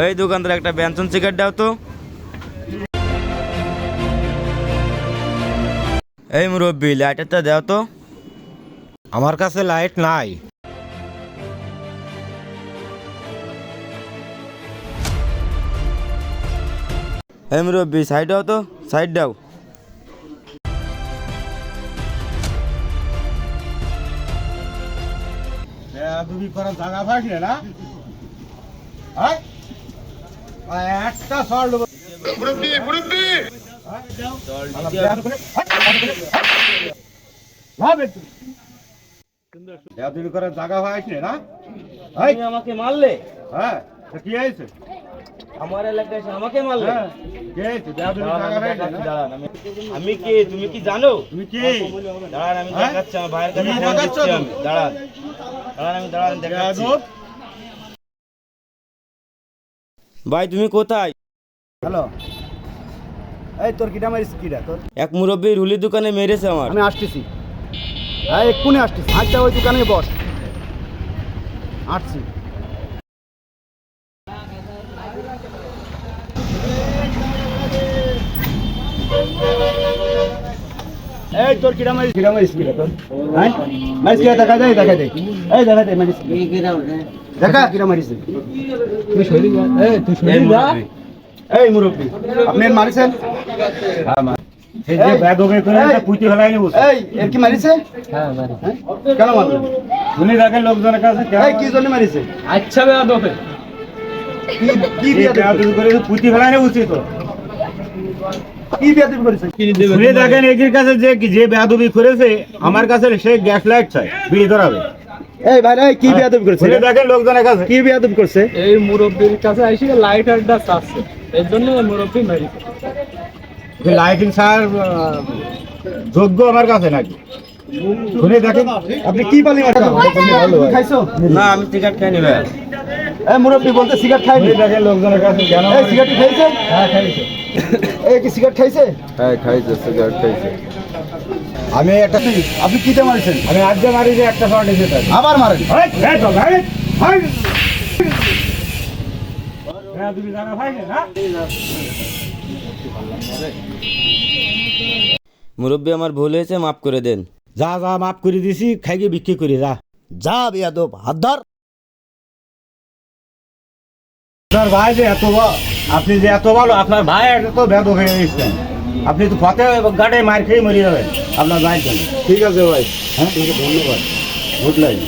এই দোকানদার একটা ব্যঞ্জন সিগারেট দাও তো। এই মুরব্বি লাইটারটা দাও তো। আমার কাছে লাইট নাই। এই মুরব্বি সাইড দাও তো, সাইড দাও। তুমি করার জায়গা পাইছিলে না? একটা সল্ট তুমি করার জায়গা পাইছিলে না? তুমি আমাকে মারলে? হ্যাঁ, কি হয়েছে? আমার এলাকায় এসে আমাকে মারলে? কি হয়েছে? জায়গা পাইছিলে না? আমি কে তুমি কি জানো? তুমি কি? দাঁড়ান আমি দেখাচ্ছি, আমার ভাইয়ের কাছে ফোন দিচ্ছি আমি। দাঁড়ান দাঁড়ান দেখাচ্ছি। ভাই তুমি কোথায়? হ্যালো, এই তোর কিটা মারিস কিটা তোর? এক মুরব্বী রুলির দোকানে মেরেছে আমার। আমি আসতেছি, হ্যাঁ এক্ষুনি আসতেছি। আচ্ছা ওই দোকানে বস, আসছি। এই তোর কিটা মারিস কিটা তোর? হ্যাঁ মারিস কিটা দেখা যায় এই দেখা যায় মারিস দেখা কিটা মারিস তুই শরীর এই তুই শরীর যা। এই মুরব্বী আপনি মারিছেন? হ্যাঁ এই যে ব্যাদবে করে একটা পুঁতি ফেলাইনি বসে। এই এর কি মারিছে? হ্যাঁ মারি। কেন মারলেন? শুনি রাখেন লোকজনের কাছে। এই কি জন্য মারিছে? আচ্ছা বেয়াদবে কি ব্যাদবে করে পুঁতি ফেলাইনি উচিত তো। কি বেয়াদবি করেছে? শুনি দেখেন এর কাছে যে ব্যাদবি করেছে আমার কাছে সে গ্যাস লাইট চাই, বিড়ি ধরাবে। এই ভাই এই কি বেয়াদবি করেছে? শুনি দেখেন লোকজনের কাছে। কি বেয়াদবি করছে? এই মুরব্বীর কাছে আইসি লাইটারটা চাচ্ছে, এর জন্য মুরব্বী মেরেছে। লাইটিং সার যোগ্য আমার কাছে নাকি? শুনে দেখেন আপনি কি পালি মারছেন? খাইছো? না আমি সিগারেট খাইনি ভাই। এই মুরব্বি বলতে সিগারেট খাইনি। শুনে দেখেন লোকজনের কাছে কেন? এই সিগারেট খাইছে? হ্যাঁ খাইছে। এই কি সিগারেট খাইছে? হ্যাঁ খাইছে, সিগারেট খাইছে। আমি একটা আপনি কিতে মারছেন? আমি আজকে মারি যে একটা শর্ট এসে থাকে। আবার মারেন? তুমি জানা ভাই না? মুরব্বী আমার ভুল হয়েছে, মাফ করে দেন। যা মাফ করে দিছি, খাইকে বিক্রি করি যা। যা বেয়াদব হাত ধর। আপনার ভাই যে এত আপনি যে এত ভালো, আপনার ভাই এত ভেদ হয়ে গেছেন। আপনি তো পথে গাড়ে মার খেয়ে মরে যাবেন আপনার ভাইয়ের জন্য। ঠিক আছে ভাই, হ্যাঁ ধন্যবাদ। Good line.